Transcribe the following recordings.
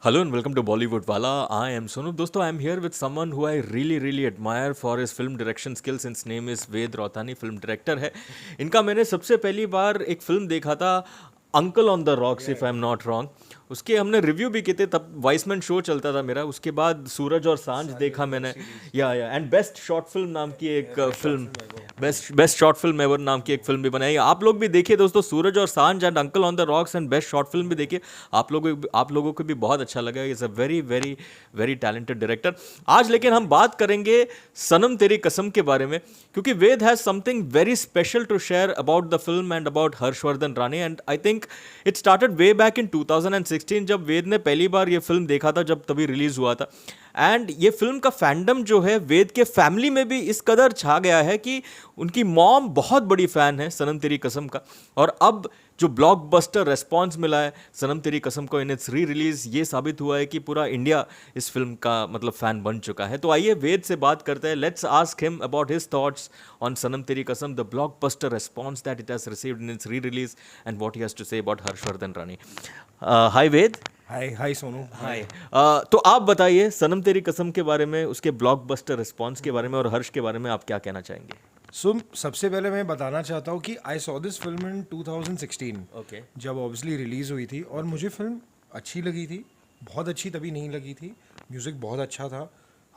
Hello and welcome to Bollywood Wala. I am Sonu. Dosto, I am here with someone who I really admire for his film direction skills. His name is Ved Rothani, film director है. इनका मैंने सबसे पहली बार एक film देखा था uncle on the rocks if I am not wrong. उसके हमने रिव्यू भी किए थे, तब वाइसमैन शो चलता था मेरा. उसके बाद सूरज और सांझ देखा मैंने. या एंड बेस्ट शॉर्ट फिल्म नाम की एक film, best short film ever नाम की एक फिल्म भी बनाई. आप लोग भी देखिए दोस्तों, सूरज और सांझ and uncle on the rocks and best short film भी देखिए. आप लोगों को भी बहुत अच्छा लगा. Is a very talented director. आज लेकिन हम बात करेंगे सनम तेरी कसम के बारे में, क्योंकि Ved has something very special to share about the film and about Harshvardhan Rane. And I think it started way back in 2016 जब वेद ने पहली बार ये फिल्म देखा था, जब तभी रिलीज हुआ था. एंड ये फिल्म का फैंडम जो है वेद के फैमिली में भी इस कदर छा गया है कि उनकी मॉम बहुत बड़ी फैन है सनम तेरी कसम का. और अब जो ब्लॉकबस्टर रेस्पॉन्स मिला है सनम तेरी कसम को इन इट्स री रिलीज, ये साबित हुआ है कि पूरा इंडिया इस फिल्म का मतलब फैन बन चुका है. तो आइए वेद से बात करते हैं. Let's ask him about his thoughts on Sanam Teri Kasam, the blockbuster response that it has received in its re release and what he has to say about Harshvardhan Rane. Hi Ved. Hi Sonu. Hi. तो आप बताइए सनम तेरी कसम के बारे में, उसके ब्लॉकबस्टर रिस्पॉन्स के बारे में और हर्ष के बारे में आप क्या कहना चाहेंगे? सबसे पहले मैं बताना चाहता हूँ कि I saw this film in 2016. Okay. जब ऑब्वियसली रिलीज हुई थी और मुझे फिल्म अच्छी लगी थी. बहुत अच्छी तभी नहीं लगी थी. म्यूज़िक बहुत अच्छा था.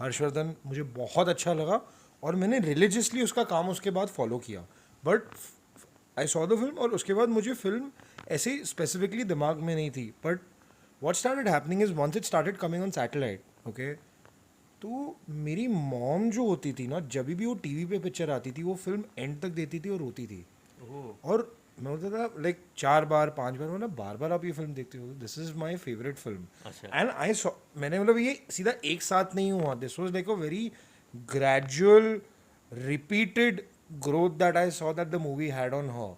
हर्षवर्धन मुझे बहुत अच्छा लगा और मैंने रिलीजियसली उसका काम उसके बाद फॉलो किया. But I saw the film और उसके बाद मुझे फिल्म ऐसे स्पेसिफिकली दिमाग में नहीं थी. But what started happening is once it started coming on satellite, okay, तो मेरी मॉम जो होती थी ना, जब भी वो टीवी पे पिक्चर आती थी वो फिल्म एंड तक देती थी और रोती थी. और मैं बोलता था लाइक 4 बार 5 बार, मतलब बार बार आप ये फिल्म देखते हो, this is my favourite film. And I saw, मैंने मतलब ये सीधा एक साथ नहीं हुआ. This was like a very gradual repeated growth that I saw that the movie had on her.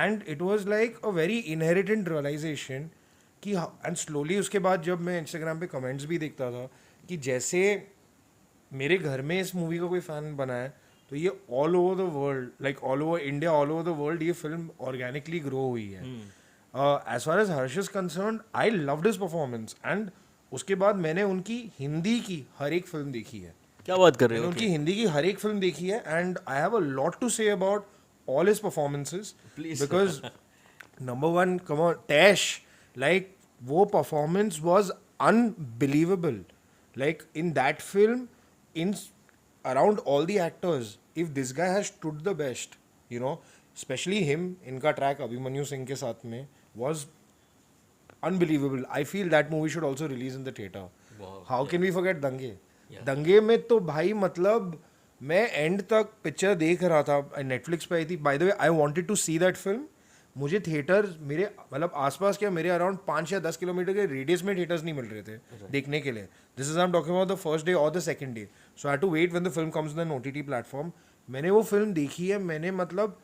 And it was like a very inherent realization कि and slowly उसके बाद जब मैं इंस्टाग्राम पे कमेंट्स भी देखता था कि जैसे मेरे घर में इस मूवी का कोई फ़ैन बना है, तो ये all over the world, like all over India, all over the world ये फिल्म ऑर्गेनिकली ग्रो हुई है. As far as Harsh is concerned, I loved his performance. And उसके बाद मैंने उनकी हिंदी की हर एक फिल्म देखी है. क्या बात कर रहे हो? उनकी हिंदी की हर एक फिल्म देखी है and I have a lot to say about all his performances. Because number one, come on, टैश, like वो performance was unbelievable. Like in that film, in around all the actors, if this guy has stood the best, you know, especially him, इनका track Abhimanyu Singh के साथ में was unbelievable. I feel that movie should also release in the theater. Wow, how can we forget दंगे? दंगे में तो भाई मतलब मैं एंड तक पिक्चर देख रहा था, नेटफ्लिक्स पे आई थी. By the way I wanted to see that film. मुझे थिएटर मेरे मतलब आसपास क्या, मेरे अराउंड 5 या 10 किलोमीटर के रेडियस में थिएटर्स नहीं मिल रहे थे देखने के लिए. This is I am talking about the first day और the second day. So I had to wait when the film comes on OTT platform. मैंने वो फिल्म देखी है. मैंने मतलब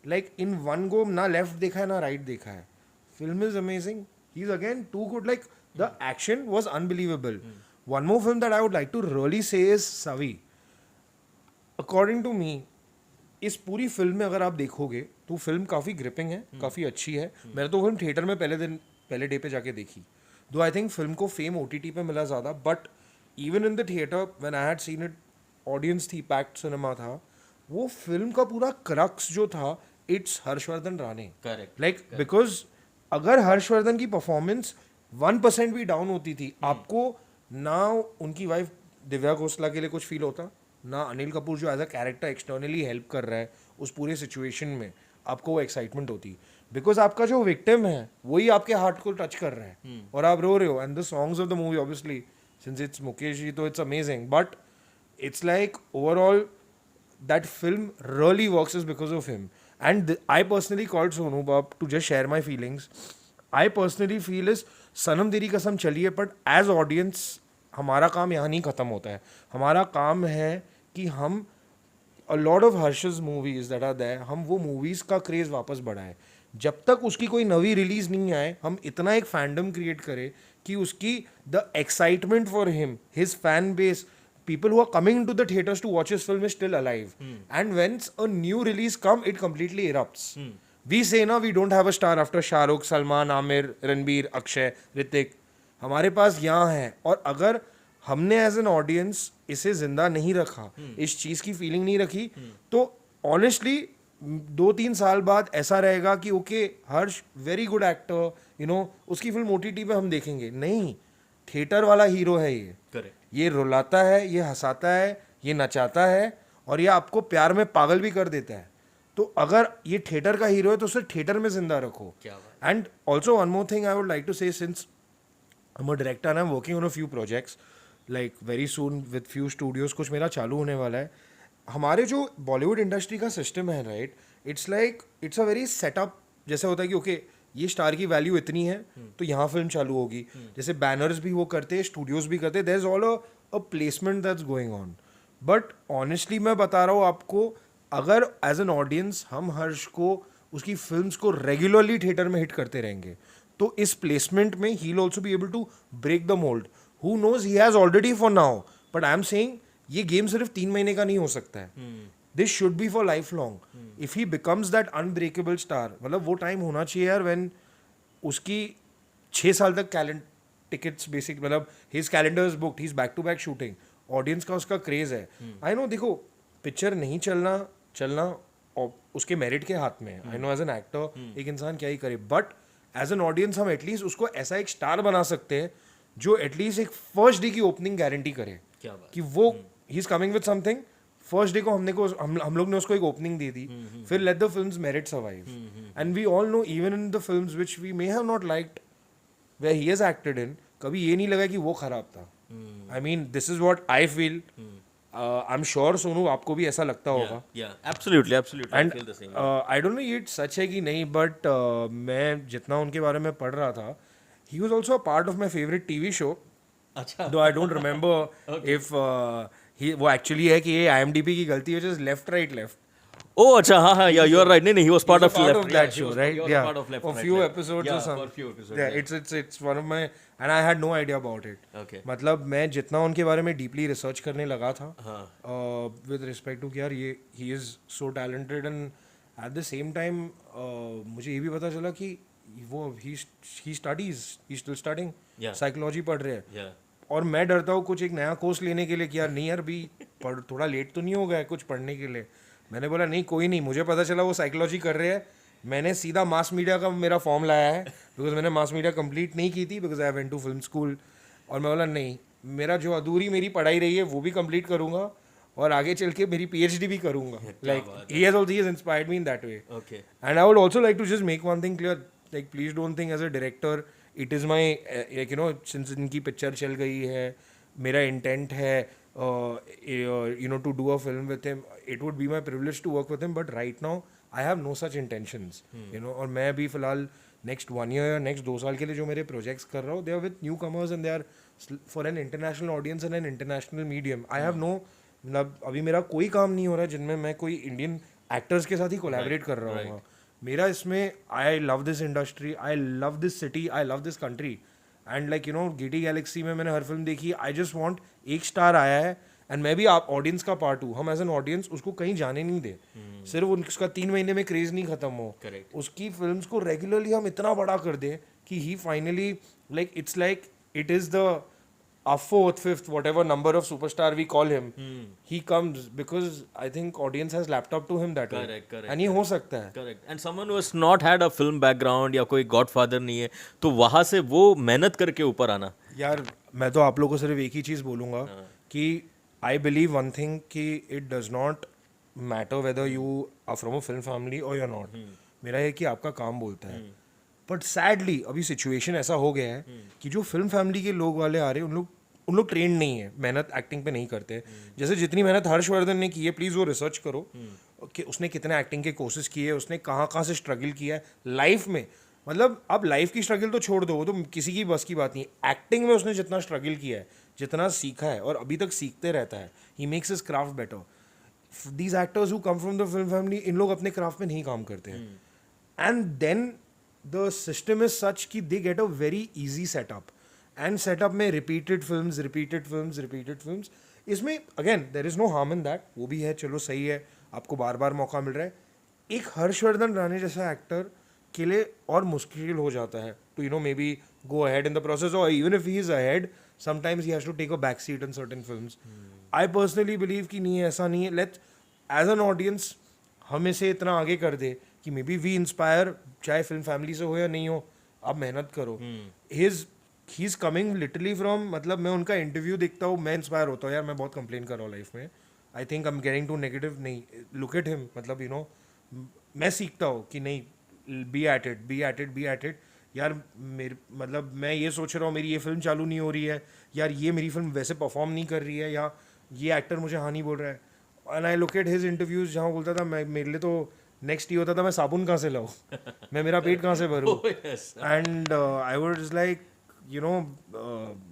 लाइक इन वन गो ना लेफ्ट देखा है ना राइट देखा है. Film is amazing. He is again too good. Like the action was unbelievable. One more film that I would like to really say is Savi. According to me, इस पूरी film में अगर आप देखोगे तो फिल्म काफ़ी ग्रिपिंग है, काफ़ी अच्छी है. मैंने तो फिल्म थिएटर में पहले डे पे जाके देखी. दो आई थिंक फिल्म को फेम ओटीटी पे मिला ज़्यादा, but even in the theatre when I had seen it, audience थी, पैक्ड सिनेमा था. वो फिल्म का पूरा क्रक्स जो था, it's Harshvardhan Rane. Correct. Like because अगर हर्षवर्धन की परफॉर्मेंस 1% भी डाउन होती थी, आपको ना उनकी वाइफ दिव्या खोसला के लिए कुछ फील होता, ना अनिल कपूर जो as a character externally help कर रहा है उस पूरे सिचुएशन में आपको वो एक्साइटमेंट होती. बिकॉज आपका जो विक्टिम है वही आपके हार्ट को टच कर रहा है और आप रो रहे हो. And the songs of the movie obviously since it's Mukesh ji, तो it's amazing. But it's like overall that film really works is because of him. And I personally called Sonu Bab to just share my feelings. I personally feel is सनम तेरी कसम चलिए, but as audience हमारा काम यहाँ नहीं ख़त्म होता है. हमारा काम है कि हम a lot of Harsh's movies that are there, हम वो मूवीज़ का क्रेज़ वापस बढ़ाएं. जब तक उसकी कोई नवी रिलीज नहीं आए, हम इतना एक फैंडम क्रिएट करें कि उसकी the excitement for him, his fan base, people who are coming into the theaters to watch his film is still alive. And when a new release come, it completely erupts. We say now we don't have a star after Shah Rukh, Salman, Amir, Ranbir, Akshay, Ritik. हमारे पास यहाँ है, और अगर हमने as an audience इसे जिंदा नहीं रखा, इस चीज़ की फीलिंग नहीं रखी, तो ऑनेस्टली 2-3 साल बाद ऐसा रहेगा कि ओके हर्ष वेरी गुड एक्टर, उसकी फिल्म OTT पे हम देखेंगे। नहीं, थिएटर वाला हीरो है ये। करेक्ट। ये रुलाता है, ये हंसाता है, ये नचाता है, और ये आपको प्यार में पागल भी कर देता है। तो अगर ये थिएटर का हीरो है तो उसे थिएटर में जिंदा रखो। क्या बात। And also one more thing I would like to say, since I'm a director and I'm working on a few projects, like very soon with few studios, कुछ मेरा चालू होने वाला है। हमारे जो बॉलीवुड इंडस्ट्री का सिस्टम है, right, it's a very setup. जैसे होता है कि ओके ये स्टार की वैल्यू इतनी है तो यहाँ फिल्म चालू होगी। जैसे बैनर्स भी वो करते हैं, स्टूडियोज भी करते हैं, there is all a placement that's going on. But honestly मैं बता रहा हूँ आपको, अगर एज एन ऑडियंस हम हर्ष को उसकी फिल्म्स को रेगुलरली थिएटर में हिट करते रहेंगे, तो इस प्लेसमेंट में he will also be able to break the mould. Who knows, he has already for now, but I am saying ये गेम सिर्फ 3 महीने का नहीं हो सकता है। This should be for life long. If he becomes that unbreakable star, मतलब वो टाइम होना चाहिए यार व्हेन उसकी 6 साल तक कैलेंडर टिकट्स बेसिक, मतलब his calendar is booked, he is back to back shooting, audience का उसका क्रेज है। आई नो, देखो पिक्चर नहीं चलना और उसके मेरिट के हाथ में है। I know as an actor एक इंसान क्या ही करे, बट एज एन ऑडियंस हम एटलीस्ट उसको ऐसा एक स्टार बना सकते हैं जो एटलीस्ट एक फर्स्ट डे की ओपनिंग गारंटी करे। क्या बात। कि वो he is coming with something, first day को हम लोग ने उसको एक ओपनिंग दे दी, फिर let the films merit survive. And we all know even in the films which we may have not liked where he has acted in, कभी ये नहीं लगा कि वो खराब था। I mean this is what I feel. I am sure Sonu आपको भी ऐसा लगता होगा। Absolutely absolutely, I and feel the same. I don't know ये सच है कि नहीं, बट मैं जितना उनके बारे में पढ़ रहा था, he was also a part of my favourite TV show, अच्छा। दो आई डोंट रिमेंबर इफ वो एक्चुअली है कि ये IMDb की गलती है, just left right left. Oh, अच्छा, हाँ हाँ, yeah, you are right. नहीं, he was part of part left. of Yeah, that he show, was- right? he was Yeah, part of left, for right, few left. episodes Yeah, or something. for few episodes. Yeah, it's one of my, and I had no idea about it. Okay. मतलब मैं जितना उनके बारे में deeply research करने लगा था, हाँ। विद रिस्पेक्ट टू कि यार ये he is so talented, and at the same time मुझे ये भी पता चला कि वो he studies, he still studying, Yeah. Psychology पढ़ रहे हैं। Yeah. और मैं डरता हूँ कुछ एक नया कोर्स लेने के लिए कि यार नहीं यार भी थोड़ा लेट तो नहीं हो गया है कुछ पढ़ने के लिए। मैंने बोला नहीं कोई नहीं, मुझे पता चला वो साइकोलॉजी कर रहे हैं, मैंने सीधा मास मीडिया का मेरा फॉर्म लाया है, बिकॉज मैंने मास मीडिया कंप्लीट नहीं की थी, because I went to film school. और मैं बोला नहीं, मेरा जो अधूरी मेरी पढ़ाई रही है वो भी कंप्लीट करूँगा, और आगे चल के मेरी PhD भी करूँगा। Like he has also inspired me in that way. Okay. And I would also like to just make one thing clear, like please don't think as a director it is my, like since इनकी picture चल गई है, मेरा intent है to do a film with him, it would be my privilege to work with him, but right now I have no such intentions. और मैं अभी फिलहाल नेक्स्ट 1 year या नेक्स्ट 2 साल के लिए जो मेरे प्रोजेक्ट्स कर रहा हूँ, they are with newcomers and they are for an international audience and an international medium. I have no, मतलब अभी मेरा कोई काम नहीं हो रहा है जिनमें मैं कोई इंडियन एक्टर्स के साथ ही कोलैबोरेट कर रहा हूँ। मेरा इसमें, I love this industry, I love this city, I love this country, and like Getty Galaxy में मैंने हर फिल्म देखी। आई जस्ट वांट, एक स्टार आया है एंड मैं भी आप ऑडियंस का पार्ट हूँ, हम एज एन ऑडियंस उसको कहीं जाने नहीं दे, सिर्फ उसका 3 महीने में क्रेज नहीं खत्म हो, उसकी फिल्म्स को रेगुलरली हम इतना बड़ा कर दें कि he finally like it is the a fourth, fifth, whatever number of superstar we call him, he comes because I think audience has lapped up to him that way. Correct. And ये हो सकता है। Correct. And someone who has not had a film background या कोई Godfather नहीं है, तो वहाँ से वो मेहनत करके ऊपर आना। यार मैं तो आप लोगों को सिर्फ एक ही चीज़ बोलूँगा कि I believe one thing कि it does not matter whether you are from a film family or you're not. मेरा है कि आपका काम बोलता है। बट सैडली अभी सिचुएशन ऐसा हो गया है कि जो फिल्म फैमिली के लोग वाले आ रहे हैं उन लोग ट्रेंड नहीं है, मेहनत एक्टिंग पे नहीं करते। जैसे जितनी मेहनत हर्षवर्धन ने की है, प्लीज़ वो रिसर्च करो कि उसने कितने एक्टिंग के कोर्सेज किए है, उसने कहाँ से स्ट्रगल किया है लाइफ में। मतलब अब लाइफ की स्ट्रगल तो छोड़ दो, वो तो किसी की बस की बात नहीं है। एक्टिंग में उसने जितना स्ट्रगल किया है, जितना सीखा है और अभी तक सीखते रहता है, he makes his craft better. These actors who come from the film family, इन लोग अपने क्राफ्ट में नहीं काम करते हैं, and then the system is such कि they get a very easy setup, and setup में repeated films, इसमें again there is no harm in that, वो भी है, चलो सही है, आपको बार बार मौका मिल रहा है। एक हर्षवर्धन राणे जैसा एक्टर के लिए और मुश्किल हो जाता है to maybe go ahead in the process, or even if he is ahead, sometimes he has to take a back seat in certain films. I personally believe कि नहीं ऐसा नहीं है. Let as an audience हमें से इतना आगे कर दे कि मे बी वी इंस्पायर, चाहे फिल्म फैमिली से हो या नहीं हो, आप मेहनत करो. He is coming literally from, मतलब मैं उनका इंटरव्यू देखता हूँ, मैं इंस्पायर होता हूँ यार, मैं बहुत कंप्लेन कर रहा हूँ लाइफ में, I think I am getting too negative. नहीं, लुक एट हिम, मतलब यू नो मैं सीखता हूँ कि नहीं, be at it, be at it, be at it. यार मेरे मतलब मैं ये सोच रहा हूँ मेरी ये फिल्म चालू नहीं हो रही है, यार ये मेरी फिल्म वैसे परफॉर्म नहीं कर रही है, या ये एक्टर मुझे हाँ नहीं बोल रहा है. And I look at his interviews जहाँ बोलता था मैं, मेरे लिए तो नेक्स्ट ये होता था मैं साबुन कहाँ से लाऊं, मैं मेरा पेट कहाँ से भरूं. And I was like, you know,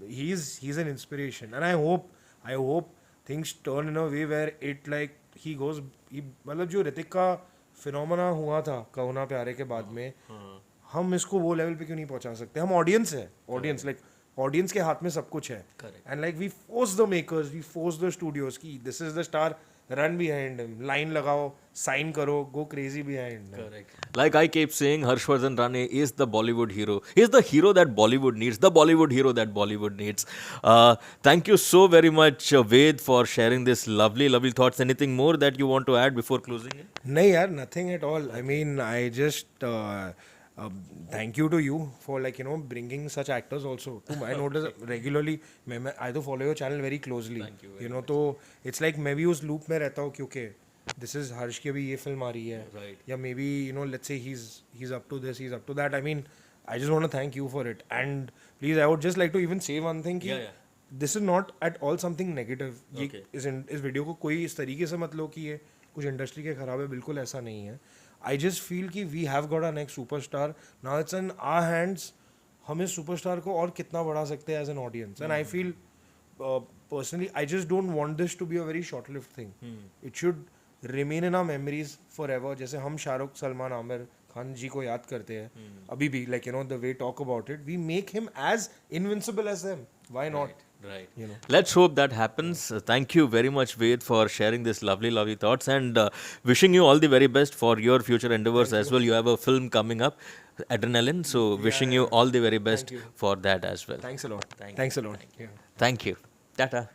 he's an inspiration, and I hope things turn in a way where it like he goes, मतलब जो ऋतिक का फिनोमेना हुआ था कहुना प्यारे के बाद में, हम इसको वो लेवल पे क्यों नहीं पहुंचा सकते. हम ऑडियंस है, ऑडियंस लाइक ऑडियंस के हाथ में सब कुछ है. And like we force the makers, we force the studios की this is the star, run behind him, line लगाओ, sign करो, go crazy behind him. Correct. Like I keep saying, Harshvardhan Rane is the Bollywood hero. He is the hero that Bollywood needs, the Bollywood hero that Bollywood needs. Thank you so very much, Ved, for sharing this lovely, lovely thoughts. Anything more that you want to add before closing it? नहीं यार, nothing at all. I mean, I just thank you to you for like, you know, bringing such actors also to my notice regularly. मैं I do follow your channel very closely. Thank you very You know, तो it's like मैं भी उस loop में रहता हूँ क्योंकि this is हर्ष की भी ये फिल्म आ रही है, Right. या maybe you know, let's say he's up to this, he's up to that. I mean, I just want to thank you for it. And please, I would just like to even say one thing कि Yeah, yeah. this is not at all something negative. ये Okay. इस video को कोई इस तरीके से मत लो कि ये कुछ इंडस्ट्री के खराब है, बिल्कुल ऐसा नहीं है. आई जस्ट फील कि we have got a next superstar, now it's in our hands. हम इस सुपरस्टार को और कितना बढ़ा सकते हैं as an audience. And I feel personally, I just don't want this to be a very short-lived thing. It should remain in our memories forever. जैसे हम शाहरुख, सलमान, आमिर खान जी को याद करते हैं अभी भी, like you know, the way talk about it, we make him as invincible as them. Why not? Right. You know. Let's hope that happens. Thank you very much, Ved, for sharing this lovely, lovely thoughts, and wishing you all the very best for your future endeavors as well. You have a film coming up, Adrenaline, so wishing you all the very best Thank you. for that as well. Thanks a lot. Thank Thanks a lot. Yeah. Thank you. Tata.